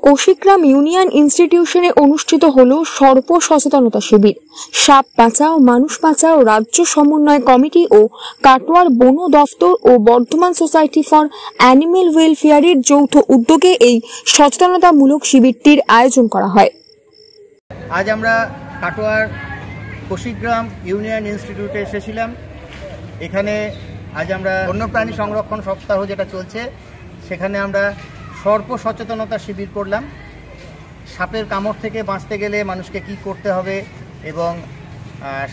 কোশিগ্রাম union ইনস্টিটিউশনে অনুষ্ঠিত হলো সর্প সচেতনতা শিবির। সাপ বাঁচাও মানুষ বাঁচাও রাজ্য সমন্বয় কমিটি ও কাটোয়ার বন দফতর ও বর্ধমান সোসাইটি ফর অ্যানিমেল ওয়েলফেয়ারের যৌথ উদ্যোগে এই সচেতনতামূলক শিবিরটির আয়োজন করা হয়। আজ আমরা কাটোয়ার কোশিগ্রাম ইউনিয়ন ইনস্টিটিউটে এসেছিলাম। এখানে আজ আমরা বন্যপ্রাণী সংরক্ষণ সপ্তাহ যেটা চলছে, সেখানে আমরা সর্প সচেতনতা শিবির করলাম। সাপের কামড় থেকে বাঁচতে গেলে মানুষকে কি করতে হবে এবং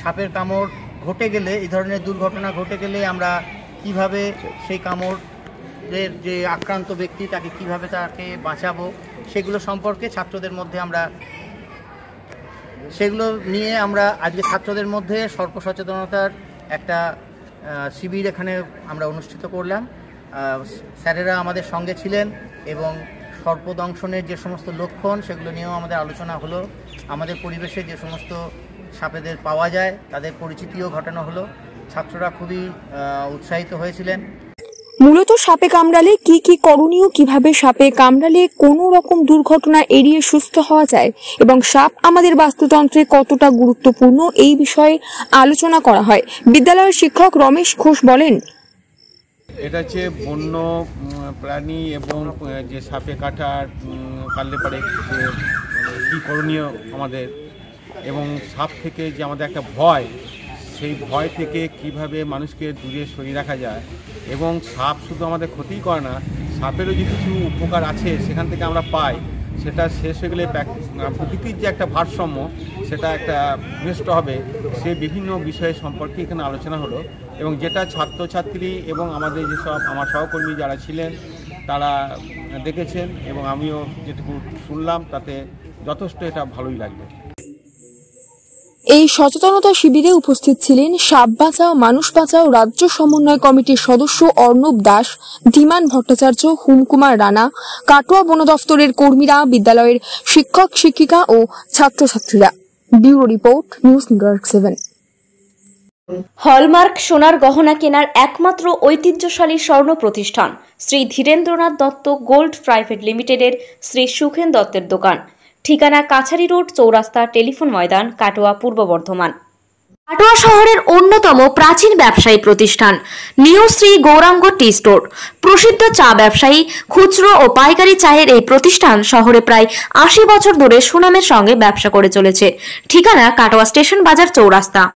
সাপের কামড় ঘটে গেলে, এই ধরনের দুর্ঘটনা ঘটে গেলে আমরা কিভাবে সেই কামড়ের যে আক্রান্ত ব্যক্তি তাকে কিভাবে তাকে বাঁচাবো, সেগুলো সম্পর্কে ছাত্রদের মধ্যে সেগুলো নিয়ে আমরা আজকে ছাত্রদের মধ্যে সর্প সচেতনতার একটা শিবির এখানে আমরা অনুষ্ঠিত করলাম। স্যারেরা আমাদের সঙ্গে ছিলেন এবং সর্পদংশনের যে সমস্ত লক্ষণ সেগুলো নিয়েও আমাদের আলোচনা হলো। আমাদের পরিবেশে যে সমস্ত সাপেদের পাওয়া যায় তাদের পরিচিতিও ঘটানো হলো। ছাত্ররা খুবই উৎসাহিত হয়েছিলেন। মূলত সাপে কামড়ালে কি করণীয়, কিভাবে সাপে কামড়ালে কোনো রকম দুর্ঘটনা এড়িয়ে সুস্থ হওয়া যায় এবং সাপ আমাদের বাস্তুতন্ত্রে কতটা গুরুত্বপূর্ণ, এই বিষয়ে আলোচনা করা হয়। বিদ্যালয়ের শিক্ষক রমেশ ঘোষ বলেন, এটা হচ্ছে বন্য প্রাণী এবং যে সাপে কাটলে পারে কী করণীয় আমাদের, এবং সাপ থেকে যে আমাদের একটা ভয়, সেই ভয় থেকে কিভাবে মানুষকে দূরে সরিয়ে রাখা যায়। এবং সাপ শুধু আমাদের ক্ষতিই করে না, সাপেরও যে কিছু উপকার আছে সেখান থেকে আমরা পাই, সেটা শেষ হয়ে গেলে প্রকৃতির যে একটা ভারসাম্য সেটা একটা নষ্ট হবে। সে বিভিন্ন বিষয় সম্পর্কে এখানে আলোচনা হলো এবং যেটা ছাত্রছাত্রী এবং আমাদের যেসব আমার সহকর্মী যারা ছিলেন তারা দেখেছেন এবং আমিও যেটুকু শুনলাম তাতে যথেষ্ট এটা ভালোই লাগবে। এই সচেতনতা শিবিরে উপস্থিত ছিলেন সাপ বাঁচাও মানুষ বাঁচাও রাজ্য সমন্বয় কমিটির সদস্য অর্ণব দাস, ধীমান ভট্টাচার্য, হুমকুমার রানা, কাটোয়া বন দফতরের কর্মীরা, বিদ্যালয়ের শিক্ষক শিক্ষিকা ও ছাত্রছাত্রীরা। Bureau report, news network 7। Hallmark সোনার গহনা কেনার একমাত্র ঐতিহ্যশালী স্বর্ণ প্রতিষ্ঠান শ্রী ধীরেন্দ্রনাথ দত্ত গোল্ড প্রাইভেট লিমিটেডের শ্রী সুখেন দত্তের দোকান। ঠিকানা কাছারি রোড, চৌরাস্তা, টেলিফোন ময়দান, কাটোয়া, পূর্ব বর্ধমান। কাটোয়া শহরের অন্যতম প্রাচীন ব্যবসায়ী প্রতিষ্ঠান new Shri Gouranga tea store. প্রসিদ্ধ চা ব্যবসায়ী, খুচরো ও পাইকারি চায়ের এই প্রতিষ্ঠান শহরে প্রায় 80 বছর ধরে সুনামের সঙ্গে ব্যবসা করে চলেছে। ঠিকানা কাটোয়া স্টেশন বাজার, চৌরাস্তা।